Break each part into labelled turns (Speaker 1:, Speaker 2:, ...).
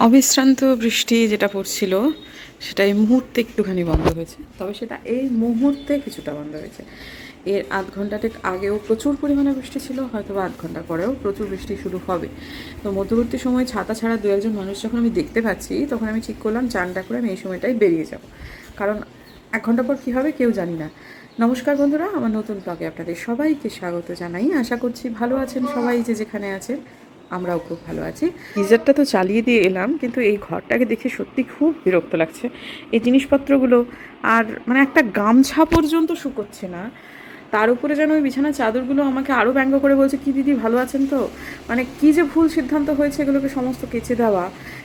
Speaker 1: অবিশ্রান্ত বৃষ্টি যেটা পড়ছিল সেটা এই মুহূর্তে একটুখানি বন্ধ হয়েছে, তবে সেটা এই মুহূর্তে কিছুটা বন্ধ হয়েছে। এর আধ ঘন্টাটেক আগেও প্রচুর পরিমাণে বৃষ্টি ছিল, হয়তো বা আধ ঘন্টা পরেও প্রচুর বৃষ্টি শুরু হবে। তো মধ্যবর্তী সময় ছাতা ছাড়া দু একজন মানুষ যখন আমি দেখতে পাচ্ছি, তখন আমি ঠিক করলাম চানটা করে আমি এই সময়টাই বেরিয়ে যাব, কারণ 1 ঘন্টা পর কী হবে কেউ জানি না। নমস্কার বন্ধুরা, আমার নতুন ব্লগে আপনাদের সবাইকে স্বাগত জানাই। আশা করছি ভালো আছেন সবাই, যে যেখানে আছেন। আমরাও খুব ভালো আছি। গিজারটা তো চালিয়ে দিয়ে এলাম, কিন্তু এই ঘরটাকে দেখে সত্যি খুব বিরক্ত লাগছে। এই জিনিসপত্রগুলো আর মানে একটা গামছা পর্যন্ত শুকোচ্ছে না, তার উপরে যেন ওই বিছানার চাদরগুলো আমাকে আরও ব্যঙ্গ করে বলছে, কি দিদি ভালো আছেন তো? মানে কী যে ভুল সিদ্ধান্ত হয়েছে এগুলোকে সমস্ত কেচে দেওয়া,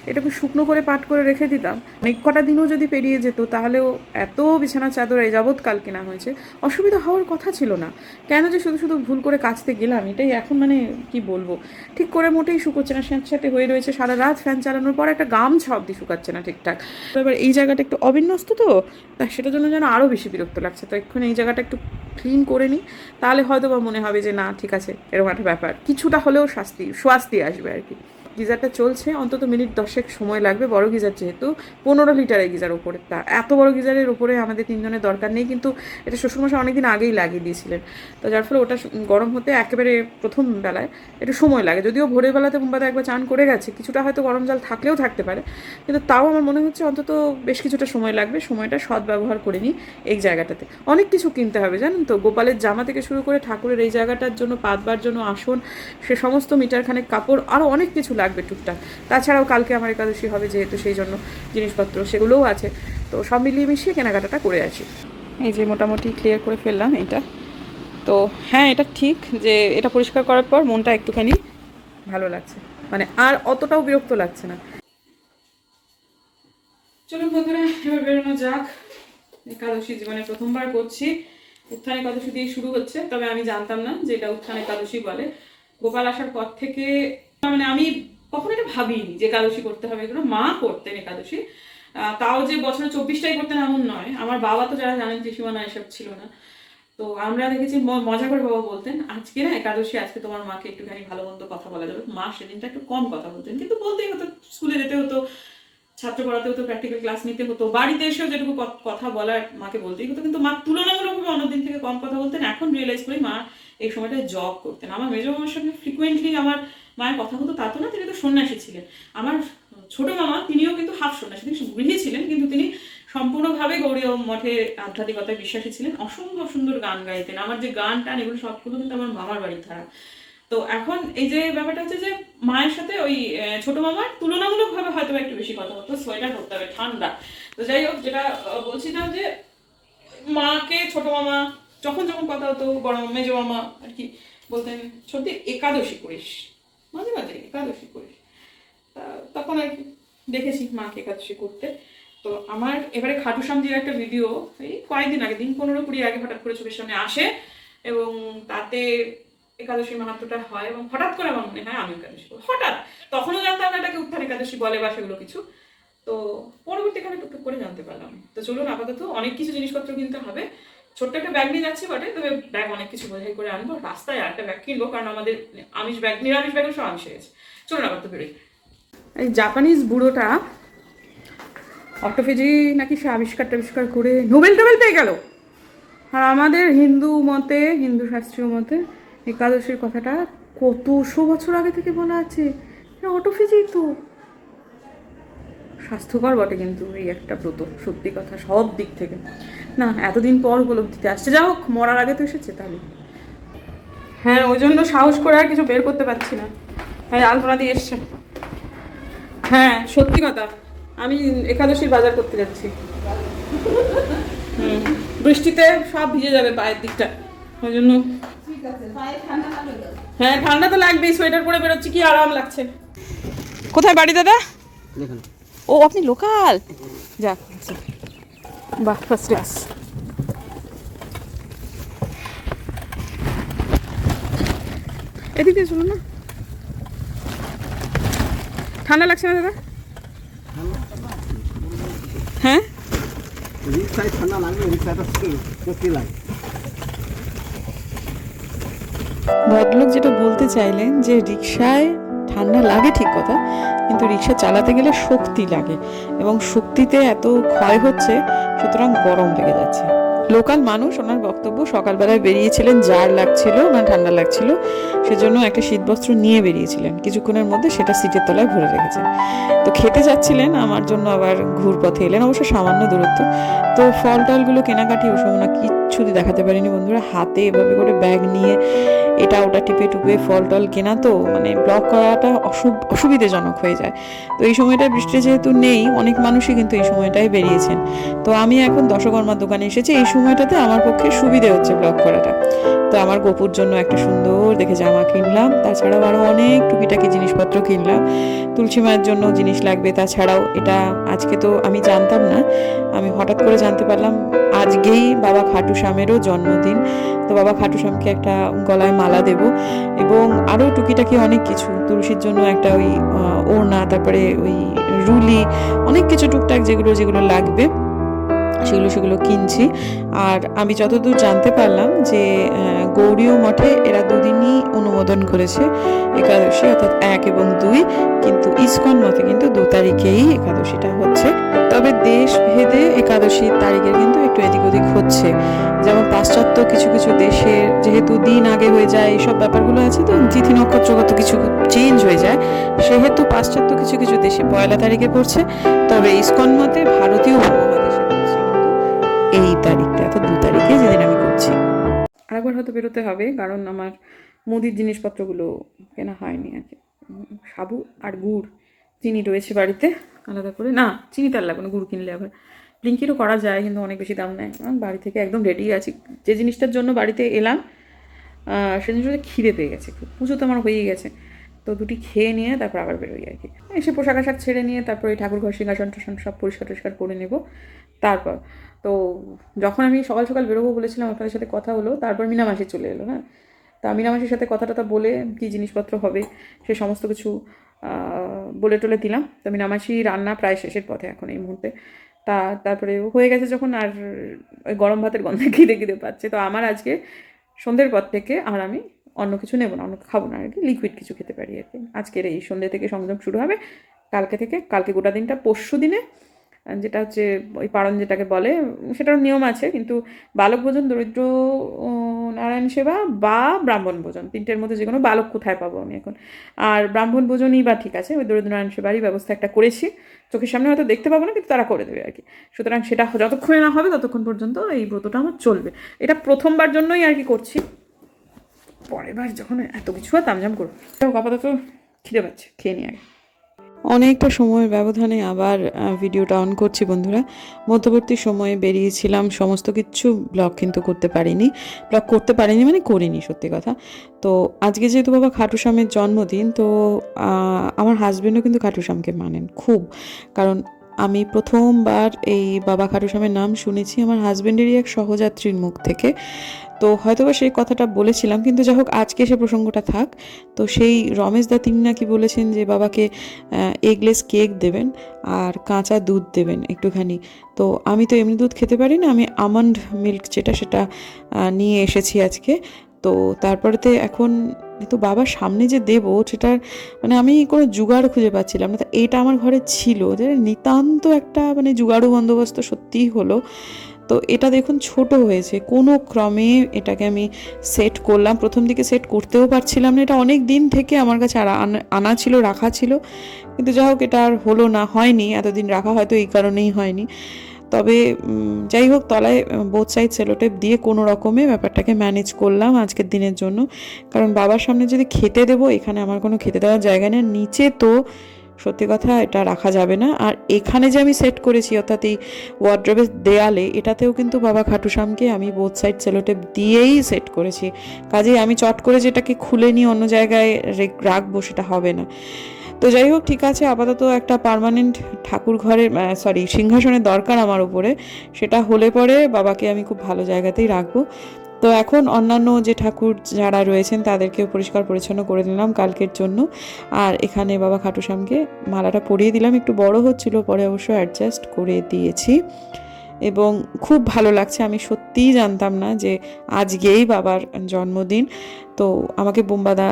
Speaker 1: এটাকে শুকনো করে পাট করে রেখে দিতাম, অনেক কটা দিনও যদি পেরিয়ে যেত তাহলেও এত বিছানার চাদর এই যাবৎকাল কেনা হয়েছে, অসুবিধা হওয়ার কথা ছিল না। কেন যে শুধু শুধু ভুল করে কাচতে গেলাম, এটাই এখন মানে কি বলবো, ঠিক করে মোটেই শুকোচ্ছে না, স্যাঁতস্যাঁতে হয়ে রয়েছে। সারা রাত ফ্যান চালানোর পর একটা গামছা অবধি শুকাচ্ছে না ঠিকঠাক। এবার এই জায়গাটা একটু অবিন্যস্ত তো, তা সেটার জন্য যেন আরও বেশি বিরক্ত লাগছে। তো এক্ষুনি এই জায়গাটা একটু ক্লিন করে নিই, তাহলে হয়তো বা মনে হবে যে না ঠিক আছে, এরকম একটা ব্যাপার, কিছুটা হলেও স্বস্তি আসবে আর কি। গিজারটা চলছে, অন্তত মিনিট 10 সময় লাগবে, বড় গিজার যেহেতু, 15 লিটারের গিজার ওপরে। তা এত বড় গিজারের ওপরে আমাদের তিনজনের দরকার নেই, কিন্তু এটা শ্বশুরমশাই অনেকদিন আগেই লাগিয়ে দিয়েছিলেন। তো যার ফলে ওটা গরম হতে একেবারে প্রথম বেলায় একটু সময় লাগে। যদিও ভোরের বেলাতে মুম্বাতে একবার চান করে গেছে, কিছুটা হয়তো গরম জল থাকলেও থাকতে পারে, কিন্তু তাও আমার মনে হচ্ছে অন্তত বেশ কিছুটা সময় লাগবে। সময়টা সৎ ব্যবহার করে নিই এই জায়গাটাতে। অনেক কিছু কিনতে হবে জানেন তো, গোপালের জামা থেকে শুরু করে ঠাকুরের এই জায়গাটার জন্য পাতবার জন্য আসন, সে সমস্ত মিটারখানেক কাপড়, আরও অনেক কিছু লাগবে টুকটাক। তাছাড়াও কালকে আমার একাদশী হবে যেহেতু, সেই জন্য জিনিসপত্র সেগুলোও আছে। তো সব মিলিয়ে মিশিয়ে কেনাকাটাটা করে আসি। এই যে মোটামুটি ক্লিয়ার করে ফেললাম এটা। তো হ্যাঁ, এটা ঠিক যে এটা পরিষ্কার করার পর মনটা একটুখানি ভালো লাগছে, মানে আর অতটাও বিরক্ত লাগছে না। চলুন বন্ধুরা, এবার বেরোনো যাক। একাদশী জীবনে প্রথমবার করছি, উত্থান একাদশী দিয়ে শুরু হচ্ছে, তবে আমি জানতাম না যে এটা উত্থান একাদশী বলে। গোপাল আসার পর থেকে মানে আমি কখনো এটা ভাবিনি যে একাদশী করতে হবে। এগুলো মা করতেন একাদশী, তাও যে বছরে 24টাই করতেন এমন নয়। আমার বাবা তো যারা জানেন ত্রিসীমানা এসব ছিল না, তো আমরা দেখেছি মজা করে বাবা বলতেন, আজকে না একাদশী, আজকে তোমার মাকে একটুখানি ভালো মন্দ কথা বলা যাবে। মা সেদিনটা একটু কম কথা বলতেন, কিন্তু বলতেই হতো, স্কুলে যেতে হতো, ছাত্র পড়াতে হতো, প্র্যাকটিক্যাল ক্লাস নিতে হতো, বাড়িতে এসেও যেটুকু কথা বলার মাকে বলতেই হতো, কিন্তু মা তুলনামূলকভাবে অন্যদিন থেকে কম কথা বলতেন। এখন রিয়েলাইজ করি মা এই সময়টায় জব করতেন। আমার মেজো মামার সঙ্গে ফ্রিকুয়েন্টলি আমার মায়ের কথা হতো তা তো না, তিনি তো সন্ন্যাসী ছিলেন। আমার ছোট মামা, তিনিও কিন্তু হাফ সন্ন্যাসী, তিনি গৃহী ছিলেন, কিন্তু তিনি সম্পূর্ণভাবে গৌড়ীয় মঠে আধ্যাত্মিকতায় বিশ্বাসী ছিলেন। অসম্ভব সুন্দর গান গাইতেন। আমার যে গান টান এগুলো সবগুলো কিন্তু আমার মামার বাড়ির ধারা। তো এখন এই যে ব্যাপারটা হচ্ছে যে মায়ের সাথে ওই ছোট মামার তুলনামূলকভাবে হয়তো একটু বেশি কথা হতো, সোয়েটার পরতে হবে, ঠান্ডা। তো যাই হোক, যেটা বলছিলাম যে মাকে ছোট মামা যখন যখন কথা হতো, বড় মেজো মামা আর কি বলতেন, সত্যি একাদশী করিস, মাঝে মাঝে একাদশী করিস। তখন আর কি দেখেছি মাকে একাদশী করতে। তো আমার এবারে খাটু শ্যামজির একটা ভিডিও এই কয়েকদিন আগে, দিন 15-20 আগে হঠাৎ করে চোখের সামনে আসে, এবং তাতে একাদশী মাহাত্ম্যটা হয়, এবং হঠাৎ করে আমার মনে হয় আমি একাদশী করবো। হঠাৎ, তখনও জানতাম না এটাকে উত্থান একাদশী বলে বা সেগুলো কিছু। তো পরবর্তীকালে টুকটুক করে জানতে পারলাম। তো চলুন, আপাতত অনেক কিছু জিনিসপত্র কিনতে হবে। ছোট্ট একটা ব্যাগ নিয়ে যাচ্ছি বটে, তবে ব্যাগ অনেক কিছু বোঝাই করে আনবো। রাস্তায় আরেকটা ব্যাগ কিনবো, কারণ আমাদের আমিষ ব্যাগ, নিরামিষ ব্যাগও সব আমিষ হয়ে গেছে। চলুন আপাতত বেরোই। এই জাপানিজ বুড়োটা অটোফেজি নাকি সে আবিষ্কার করে নোবেল টোবেল পেয়ে গেল। আর আমাদের হিন্দু মতে, হিন্দু শাস্ত্রীয় মতে একাদশীর কথাটা কতশো বছর আগে থেকে বলা আছে। অটোফেজি তো স্বাস্থ্যকর বটে, কিন্তু এই একটা ব্রত, সত্যি কথা, সব দিক থেকে না, এতদিন পর উপলব্ধিতে আসছে। যা হোক, মরার আগে তো এসেছে তাহলে। হ্যাঁ, ওই জন্য সাহস করে আর কিছু বের করতে পারছি না। হ্যাঁ, আলপনা দিয়ে এসছে। হ্যাঁ সত্যি কথা, আমি একাদশীর বাজার করতে যাচ্ছি। বৃষ্টিতে সব ভিজে যাবে পায়ের দিকটা, ওই জন্য। হ্যাঁ ঠান্ডা তো লাগবেই, সোয়েটার পরে বেরোচ্ছি, কি আরাম লাগছে। কোথায় বাড়ি দাদা? ও আপনি লোকাল, যাক বাহ, ফার্স্ট ক্লাস। এদিকে শুনুন না, ঠান্ডা লাগছে না দাদা? হ্যাঁ
Speaker 2: রিক্সায় ঠান্ডা লাগবে, রিক্সাটা সত্যি লাগে।
Speaker 1: ভদ্রলোক যেটা বলতে চাইলেন যে রিক্সায় ঠান্ডা লাগে ঠিক কথা, কিন্তু রিক্সা চালাতে গেলে শক্তি লাগে এবং শক্তিতে এত ক্ষয় হচ্ছে, সুতরাং গরম লেগে যাচ্ছে। লোকাল মানুষ, ওনার বক্তব্য, সকালবেলায় বেরিয়েছিলেন, জার লাগছিল, মানে ঠান্ডা লাগছিল, সেজন্য একটা শীতবস্ত্র নিয়ে বেরিয়েছিলেন, কিছুক্ষণের মধ্যে সেটা সিটের তলায় ভরে রেখেছেন। তো খেতে যাচ্ছিলেন, আমার জন্য আবার ঘুরপথে এলেন, অবশ্য সামান্য দূরত্ব। তো ফল টলগুলো কেনাকাটি ওসব না কিচ্ছুটি দেখাতে পারিনি বন্ধুরা, হাতে এভাবে করে ব্যাগ নিয়ে এটা ওটা টিপে টুপে ফল টল কেনা, তো মানে ব্লগ করাটা অসুবিধাজনক হয়ে যায়। তো এই সময়টা বৃষ্টি যেহেতু নেই, অনেক মানুষই কিন্তু এই সময়টায় বেরিয়েছেন। তো আমি এখন দশকর্মার দোকানে এসেছি, এই সময়টাতে আমার পক্ষে সুবিধে হচ্ছে ব্লগ করাটা। তো আমার গপুর জন্য একটা সুন্দর দেখে জামা কিনলাম, তাছাড়াও আরও অনেক টুকিটাকি জিনিসপত্র কিনলাম। তুলসী মায়ের জন্য জিনিস লাগবে, তাছাড়াও এটা আজকে তো আমি জানতাম না, আমি হঠাৎ করে জানতে পারলাম আজকেই বাবা খাটু শ্যামেরও জন্মদিন। তো বাবা খাটু শ্যামকে একটা গলায় মালা দেব, এবং আরও টুকিটাকি অনেক কিছু, তুলসীর জন্য একটা ওই ওড়না, তারপরে ওই রুলি, অনেক কিছু টুকটাক যেগুলো যেগুলো লাগবে সেগুলো কিনছি। আর আমি যতদূর জানতে পারলাম যে গৌরীয় মঠে এরা দুদিনই অনুমোদন করেছে একাদশী, অর্থাৎ 1 এবং 2, কিন্তু ইসকন মতে কিন্তু 2 তারিখেই একাদশীটা হচ্ছে। তবে দেশ ভেদে একাদশীর তারিখের কিন্তু একটু এদিক ওদিক হচ্ছে, যেমন পাশ্চাত্য কিছু কিছু দেশে যেহেতু দিন আগে হয়ে যায়, এইসব ব্যাপারগুলো আছে, তো তিথি নক্ষত্রগত কিছু চেঞ্জ হয়ে যায়, সেহেতু পাশ্চাত্য কিছু কিছু দেশে 1 তারিখে পড়ছে। তবে ইসকন মতে ভারতীয় উপমহাদেশে পড়ছে এই তারিখটা, অর্থাৎ 2 তারিখে, যেদিন আমি করছি। আরেকবার হয়তো বেরোতে হবে, কারণ আমার মুদির জিনিসপত্রগুলো কেনা হয়নি আর কি। সাবু আর গুড়, চিনি রয়েছে বাড়িতে আলাদা করে, না চিনি তার লাগবে না, গুড় কিনলে আবার ব্লিঙ্কিটও করা যায়, কিন্তু অনেক বেশি দাম নেয়। বাড়ি থেকে একদম রেডি আছি, যে জিনিসটার জন্য বাড়িতে এলাম সে জিনিসটা খিদে পেয়ে গেছে, পুজো তো আমার হয়েই গেছে, তো দুটি খেয়ে নিয়ে তারপর আবার বেরোই আর কি। এসে পোশাক আশাক ছেড়ে নিয়ে তারপর এই ঠাকুর ঘর সিংহাসন টাসন সব পরিষ্কার টরিষ্কার করে নেব। তারপর তো যখন আমি সকাল সকাল বেরোবো বলেছিলাম, আপনাদের সাথে কথা হলো, তারপর মিনামাসি চলে এলো। হ্যাঁ, তা মিনামাসির সাথে কথা টথা বলে কী জিনিসপত্র হবে সে সমস্ত কিছু বলে টলে দিলাম। তো মিনামাসি রান্না প্রায় শেষের পথে এখন এই মুহূর্তে। তারপরে হয়ে গেছে যখন, আর ওই গরম ভাতের গন্ধে খিদে পাচ্ছে। তো আমার আজকে সন্ধ্যের পর থেকে আর আমি অন্য কিছু নেবো না, অন্য খাবো না আর কি, লিকুইড কিছু খেতে পারি আর কি। আজকের এই সন্ধ্যে থেকে সংযম শুরু হবে, কালকে গোটা দিনটা, পরশু দিনে যেটা হচ্ছে ওই পারণ যেটাকে বলে, সেটার নিয়ম আছে, কিন্তু বালক ভোজন, দরিদ্র নারায়ণ সেবা বা ব্রাহ্মণ ভোজন, 3টের মধ্যে যে কোনো, বালক কোথায় পাবো আমি এখন, আর ব্রাহ্মণ ভোজনই বা ঠিক আছে, ওই দরিদ্র নারায়ণ সেবারই ব্যবস্থা একটা করেছি। চোখের সামনে হয়তো দেখতে পাবো না, কিন্তু তারা করে দেবে আর কি। সুতরাং সেটা যতক্ষণে না হবে ততক্ষণ পর্যন্ত এই ব্রতটা আমার চলবে। এটা প্রথমবার জন্যই আর কি করছি, পরের বার যখন এত কিছু আর তামঝাম করবো। আপাতত খিদে পাচ্ছে, খেয়ে নিয়ে আগে। অনেকটা সময়ের ব্যবধানে আবার ভিডিওটা অন করছি বন্ধুরা। মধ্যবর্তী সময়ে বেরিয়েছিলাম, সমস্ত কিছু ব্লগ কিন্তু করতে পারিনি, মানে করিনি সত্যি কথা। তো আজকে যেহেতু বাবা খাটু শ্যামের জন্মদিন, তো আমার হাজবেন্ডও কিন্তু খাটু শ্যামকে মানেন খুব, কারণ আমি প্রথমবার এই বাবা খাটু শ্যামের নাম শুনেছি আমার হাজবেন্ডেরই এক সহযাত্রীর মুখ থেকে। তো হয়তোবা সেই কথাটা বলেছিলাম, কিন্তু যাই হোক আজকে সে প্রসঙ্গটা থাক। তো সেই রমেশ দা তিনি নাকি বলেছেন যে বাবাকে এগলেস কেক দেবেন আর কাঁচা দুধ দেবেন একটুখানি। তো আমি তো এমনি দুধ খেতে পারি না, আমি আমন্ড মিল্ক যেটা সেটা নিয়ে এসেছি আজকে। তো তারপরেতে এখন তো বাবার সামনে যে দেবো সেটার মানে আমি কোনো জোগাড় খুঁজে পাচ্ছিলাম না। তা এটা আমার ঘরে ছিল, যে নিতান্ত একটা মানে জোগাড়ু বন্দোবস্ত সত্যিই হলো। তো এটা দেখুন ছোট হয়েছে, কোনো ক্রমে এটাকে আমি সেট করলাম। প্রথম দিকে সেট করতেও পারছিলাম না, এটা অনেক দিন থেকে আমার কাছে আনা ছিল, রাখা ছিল, কিন্তু যাই হোক এটা আর হলো না, হয়নি, এতদিন রাখা হয়তো এই কারণেই হয়নি। তবে যাই হোক তলায় বোথ সাইড সেলোটেপ দিয়ে কোনো রকমে ব্যাপারটাকে ম্যানেজ করলাম আজকের দিনের জন্য। কারণ বাবার সামনে যদি খেতে দেবো, এখানে আমার কোনো খেতে দেওয়ার জায়গা নেই, নিচে তো সত্যি কথা এটা রাখা যাবে না। আর এখানে যে আমি সেট করেছি, অর্থাৎ এই ওয়ার্ড্রোবের দেয়ালে, এটাতেও কিন্তু বাবা খাটু শ্যামকে আমি বোথ সাইড সেলোটেপ দিয়েই সেট করেছি। কাজেই আমি চট করে যেটাকে খুলে নিয়ে অন্য জায়গায় রাখবো সেটা হবে না। তো যাই হোক ঠিক আছে, আপাতত একটা পার্মানেন্ট ঠাকুর ঘরের সিংহাসনের দরকার আমার উপরে, সেটা হলে পরে বাবাকে আমি খুব ভালো জায়গাতেই রাখবো। তো এখন অন্যান্য যে ঠাকুর যারা রয়েছেন তাদেরকেও পরিষ্কার পরিচ্ছন্ন করে দিলাম কালকের জন্য। আর এখানে বাবা খাটু শ্যামকে মালাটা পরিয়ে দিলাম, একটু বড় হচ্ছিল, পরে অবশ্য অ্যাডজাস্ট করে দিয়েছি এবং খুব ভালো লাগছে। আমি সত্যিই জানতাম না যে আজকেই বাবার জন্মদিন। তো আমাকে বোম্বাদা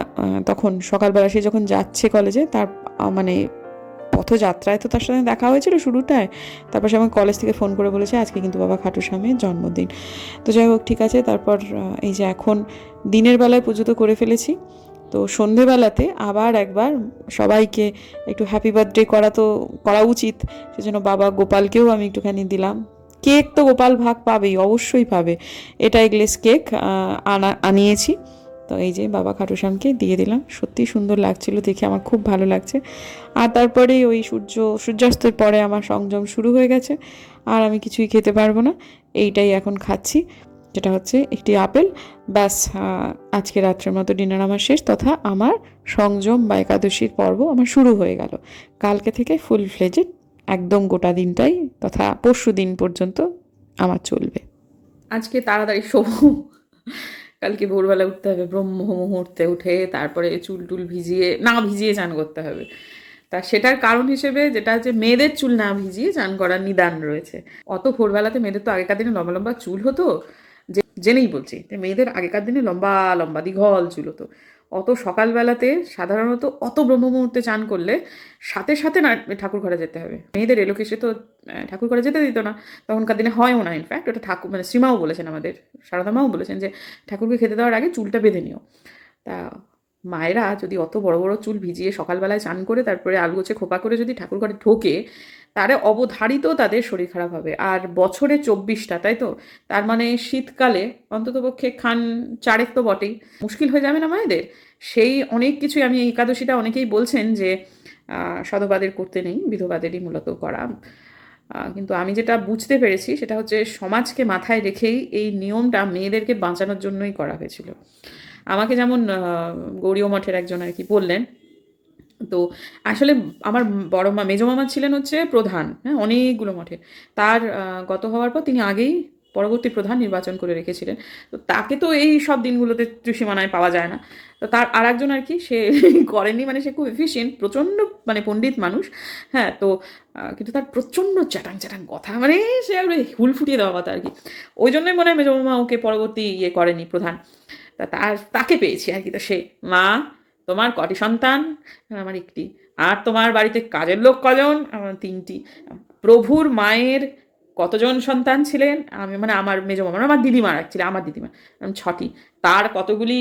Speaker 1: তখন সকালবেলা সে যখন যাচ্ছে কলেজে, তার মানে রথযাত্রায় তো তার সাথে দেখা হয়েছিল শুরুটায়, তারপর সে আমাকে কলেজ থেকে ফোন করে বলেছে আজকে কিন্তু বাবা খাটু স্বামীর জন্মদিন। তো যাই হোক, ঠিক আছে। তারপর এই যে এখন দিনের বেলায় পুজো তো করে ফেলেছি, তো সন্ধেবেলাতে আবার একবার সবাইকে একটু হ্যাপি বার্থডে করা উচিত, সেজন্য বাবা গোপালকেও আমি একটুখানি দিলাম। কেক তো গোপাল ভাগ পাবেই, অবশ্যই পাবে। এটা এগলেস কেক আনিয়েছি, তো এই যে বাবা খাটুশ্যামকে দিয়ে দিলাম। সত্যি সুন্দর লাগছিল দেখে, আমার খুব ভালো লাগছে। আর তারপরে ওই সূর্যাস্তের পরে আমার সংযম শুরু হয়ে গেছে, আর আমি কিছুই খেতে পারবো না। এইটাই এখন খাচ্ছি, যেটা হচ্ছে একটি আপেল। ব্যাস, আজকে রাত্রের মতো ডিনার আমার শেষ, তথা আমার সংযম বা একাদশীর পর্ব আমার শুরু হয়ে গেল। কালকে থেকে ফুল ফ্লেজেড একদম গোটা দিনটাই, তথা পরশু দিন পর্যন্ত আমার চলবে। আজকে তাড়াতাড়ি শোবো, কালকে ভোরবেলা উঠতে হবে, ব্রহ্ম মুহূর্তে উঠে তারপরে চুল টুল ভিজিয়ে চান করতে হবে। তা সেটার কারণ হিসেবে যেটা হচ্ছে, মেয়েদের চুল না ভিজিয়ে চান করার নিদান রয়েছে। অত ভোরবেলাতে মেয়েদের তো আগেকার দিনে লম্বা লম্বা চুল হতো, জেনেই বলছি যে মেয়েদের আগেকার দিনে লম্বা লম্বা দীঘল চুল হতো। অত সকালবেলাতে সাধারণত অত ব্রহ্ম মুহূর্তে চান করলে সাথে সাথে না ঠাকুর ঘরে যেতে হবে। মেয়েদের এলোকেশে তো ঠাকুর ঘরে যেতে দিত না, তখনকার দিনে হয়ও না। ইনফ্যাক্ট ওটা ঠাকুর মানে শ্রীমাও বলেছেন, আমাদের সারদা মাও বলেছেন যে ঠাকুরকে খেতে দেওয়ার আগে চুলটা বেঁধে নিও। তা মায়েরা যদি অত বড় বড় চুল ভিজিয়ে সকালবেলায় চান করে তারপরে আলগোছে খোপা করে যদি ঠাকুর ঘরে ঢোকে, তারে অবধারিত তাদের শরীর খারাপ হবে। আর বছরে 24টা, তাই তো, তার মানে শীতকালে অন্ততপক্ষে খান 4 তো বটেই, মুশকিল হয়ে যাবে না মায়েদের? সেই অনেক কিছুই, আমি এই একাদশীটা অনেকেই বলছেন যে সধবাদের করতে নেই, বিধবাদেরই মূলত করা। কিন্তু আমি যেটা বুঝতে পেরেছি সেটা হচ্ছে, সমাজকে মাথায় রেখেই এই নিয়মটা মেয়েদেরকে বাঁচানোর জন্যই করা হয়েছিল। আমাকে যেমন গৌরীয় মঠের একজন আর কি বললেন, তো আসলে আমার বড় মা মেজো মামা ছিলেন হচ্ছে প্রধান, হ্যাঁ, অনেকগুলো মঠে। তার গত হওয়ার পর তিনি আগেই পরবর্তী প্রধান নির্বাচন করে রেখেছিলেন। তো তাকে তো এই সব দিনগুলোতে ত্রিসীমানায় পাওয়া যায় না। তো তার আর একজন আর কি, সে করেনি, মানে সে খুব এফিসিয়েন্ট, প্রচণ্ড মানে পণ্ডিত মানুষ, হ্যাঁ। তো কিন্তু তার প্রচণ্ড চ্যাটাং চ্যাটাং কথা, মানে সে হুল ফুটিয়ে দেওয়া কথা আর কি। ওই জন্যই মনে হয় মেজো মামা ওকে পরবর্তী করেনি প্রধান। তাকে পেয়েছি আর কি। তো সে, মা তোমার কটি সন্তান? আমার একটি। আর তোমার বাড়িতে কাজের লোক কজন? আমার 3টি। প্রভুর মায়ের কতজন সন্তান ছিলেন? আমি মানে আমার মেজো মামা, আমার দিদিমা ছিল, আমার দিদিমা 6টি। তার কতগুলি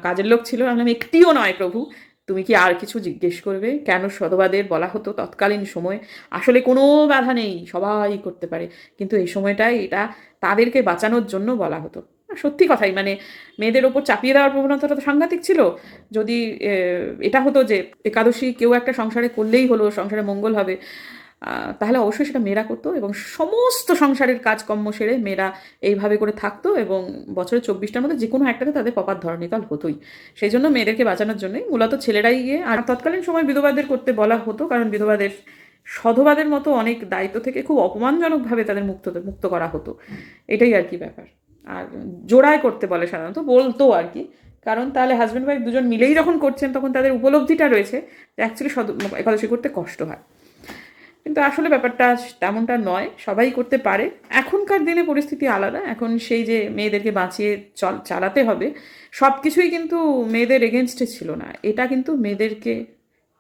Speaker 1: কাজের লোক ছিল? আমি, একটিও নয় প্রভু। তুমি কি আর কিছু জিজ্ঞেস করবে? কেন সধবাদের বলা হতো তৎকালীন সময়? আসলে কোনো বাধা নেই, সবাই করতে পারে, কিন্তু এই সময়টায় এটা তাদেরকে বাঁচানোর জন্য বলা হতো। সত্যি কথাই, মানে মেয়েদের ওপর চাপিয়ে দেওয়ার প্রবণতাটা তো সাংঘাতিক ছিল। যদি এটা হতো যে একাদশী কেউ একটা সংসারে করলেই হলো, সংসারে মঙ্গল হবে, তাহলে অবশ্যই সেটা মেয়েরা করতো, এবং সমস্ত সংসারের কাজকর্ম সেরে মেয়েরা এইভাবে করে থাকতো, এবং বছরের 24টার মধ্যে যে কোনো একটাতে তাদের কপার ধরণীকাল হতোই। সেই জন্য মেয়েদেরকে বাঁচানোর জন্যই মূলত ছেলেরাই গিয়ে, আর তৎকালীন সময় বিধবাদের করতে বলা হতো, কারণ বিধবাদের সধবাদের মতো অনেক দায়িত্ব থেকে খুব অপমানজনকভাবে তাদের মুক্ত করা হতো। এটাই আর কি ব্যাপার। আর জোড়ায় করতে বলে, সাধারণত বলতো আর কি, কারণ তাহলে হাজব্যান্ড ওয়াইফ দুজন মিলেই যখন করছেন তখন তাদের উপলব্ধিটা রয়েছে যে অ্যাকচুয়ালি একাদশী করতে কষ্ট হয়। কিন্তু আসলে ব্যাপারটা তেমনটা নয়, সবাই করতে পারে। এখনকার দিনে পরিস্থিতি আলাদা, এখন সেই যে মেয়েদেরকে বাঁচিয়ে চালাতে হবে, সব কিছুই কিন্তু মেয়েদের এগেনস্টে ছিল না। এটা কিন্তু মেয়েদেরকে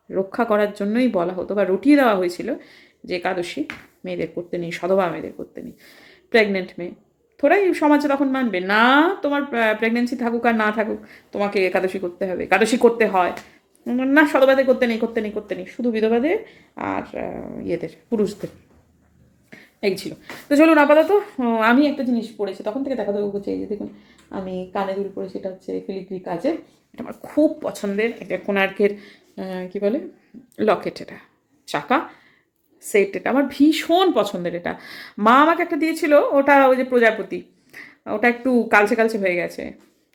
Speaker 1: রক্ষা করার জন্যই বলা হতো, বা রটিয়ে দেওয়া হয়েছিল যে একাদশী মেয়েদের করতে নেই, সধবা মেয়েদের করতে নেই। প্রেগনেন্ট মেয়ে থোড়াই সমাজে তখন মানবে না, তোমার প্রেগনেন্সি থাকুক আর না থাকুক তোমাকে একাদশী করতে হবে, একাদশী করতে হয় না, সধবাদের করতে নেই, শুধু বিধবাদের আর ইয়েদের, পুরুষদের। এই ছিল। তো চলুন, আপাতত আমি একটা জিনিস পড়েছি, তখন থেকে দেখা দেবো করছি, এই যে দেখুন আমি কানে দুল পড়েছি, এটা হচ্ছে ফিলিগ্রি কাজের, এটা আমার খুব পছন্দের, এটা কোণার্কের কী বলে লকেট, এটা চাকা সেট, এটা আমার ভীষণ পছন্দের। এটা মা আমাকে একটা দিয়েছিল, ওটা ওই যে প্রজাপতি, ওটা একটু কালচে হয়ে গেছে,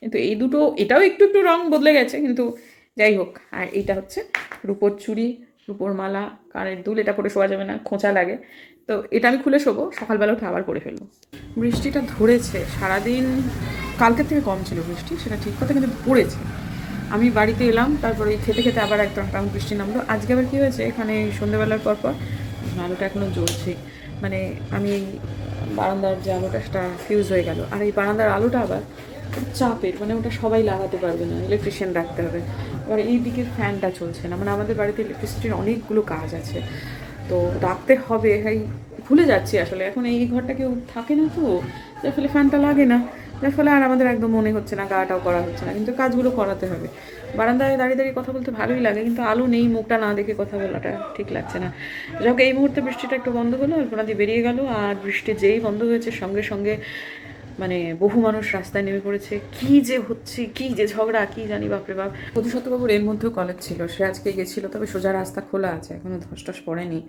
Speaker 1: কিন্তু এই দুটো, এটাও একটু রং বদলে গেছে, কিন্তু যাই হোক। আর এইটা হচ্ছে রূপোর চুড়ি, রূপোর মালা, কানের দুল, এটা পরে শোয়া যাবে না, খোঁচা লাগে, তো এটা আমি খুলে শোবো, সকালবেলা উঠে আবার পরে ফেলবো। বৃষ্টিটা ধরেছে সারাদিন, কালকের থেকে কম ছিল বৃষ্টি, সেটা ঠিক কথা, কিন্তু পড়েছে। আমি বাড়িতে এলাম, তারপরে খেতে আবার একটা বৃষ্টি নামলো। আজকে আবার কী হয়েছে, এখানে সন্ধ্যেবেলার পর আলোটা এখনও জ্বলছে, মানে আমি এই বারান্দার যে আলোটা সেটা ফিউজ হয়ে গেল, আর এই বারান্দার আলোটা আবার চাপের, মানে ওটা সবাই লাগাতে পারবে না, ইলেকট্রিশিয়ান রাখতে হবে। এবার এই দিকের ফ্যানটা চলছে না, মানে আমাদের বাড়িতে ইলেকট্রিসিটির অনেকগুলো কাজ আছে, তো রাখতে হবে। এই ভুলে যাচ্ছি আসলে, এখন এই ঘরটা কেউ থাকে না, তো যার ফলে ফ্যানটা লাগে না, যার ফলে আর আমাদের একদম মনে হচ্ছে না, গাটাও করা হচ্ছে না, কিন্তু কাজগুলো করাতে হবে। বারান্দায় দাঁড়িয়ে দাঁড়িয়ে কথা বলতে ভালোই লাগে, কিন্তু আলো নেই, মুখটা না দেখে কথা বলাটা ঠিক লাগছে না। যাই হোক, এই মুহূর্তে বৃষ্টিটা একটু বন্ধ হলো, অল্পনা দিয়ে বেরিয়ে গেল, আর বৃষ্টি যেই বন্ধ হয়েছে সঙ্গে সঙ্গে মানে বহু মানুষ রাস্তায় নেমে পড়েছে। কি যে হচ্ছে, কি যে ঝগড়া, কি জানি, বাপরে বাপ। মধুসূদনবাবুর এর মধ্যেও কলেজ ছিল, সে আজকে গেছিলো, তবে সোজা রাস্তা খোলা আছে, এখনো ধস টস পড়েনি,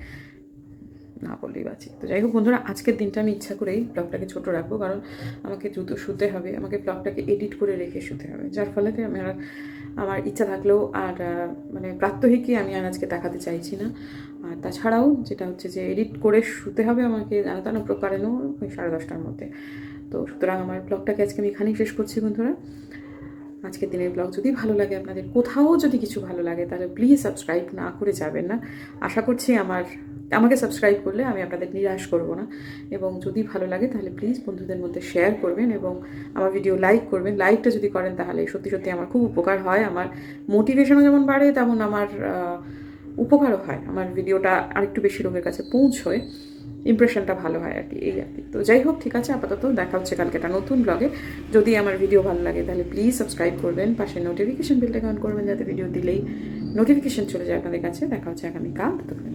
Speaker 1: না বললেই বাঁচি। তো যাই হোক বন্ধুরা, আজকের দিনটা আমি ইচ্ছা করেই ব্লগটাকে ছোট রাখবো, কারণ আমাকে দ্রুত শুতে হবে, আমাকে ব্লগটাকে এডিট করে রেখে শুতে হবে, যার ফলে আমার ইচ্ছা থাকলেও আর মানে প্রাত্যহিকই আমি আর আজকে দেখাতে চাইছি না। আর তাছাড়াও যেটা হচ্ছে যে এডিট করে শুতে হবে আমাকে জানাতানো প্রকারেনও ওই 10:30টার মধ্যে। তো সুতরাং আমার ব্লগটাকে আজকে আমি এখানেই শেষ করছি বন্ধুরা। আজকের দিনের ব্লগ যদি ভালো লাগে আপনাদের, কোথাও যদি কিছু ভালো লাগে, তাহলে প্লিজ সাবস্ক্রাইব না করে যাবেন না। আশা করছি আমাকে সাবস্ক্রাইব করলে আমি আপনাদের নিরাশ করব না, এবং যদি ভালো লাগে তাহলে প্লিজ বন্ধুদের মধ্যে শেয়ার করবেন এবং আমার ভিডিও লাইক করবেন। লাইকটা যদি করেন তাহলে সত্যি সত্যি আমার খুব উপকার হয়, আমার মোটিভেশনও যেমন বাড়ে, তেমন আমার উপকারও হয়, আমার ভিডিওটা আরেকটু বেশি লোকের কাছে পৌঁছয়, ইমপ্রেশনটা ভালো হয় আর কি, এই আর কি। তো যাই হোক, ঠিক আছে, আপাতত দেখা হচ্ছে কালকে একটা নতুন ব্লগে। যদি আমার ভিডিও ভালো লাগে তাহলে প্লিজ সাবস্ক্রাইব করবেন, পাশে নোটিফিকেশন বেলটাকে অন করবেন, যাতে ভিডিও দিলেই নোটিফিকেশন চলে যায় আপনাদের কাছে। দেখা হচ্ছে আগামীকাল, ততক্ষণ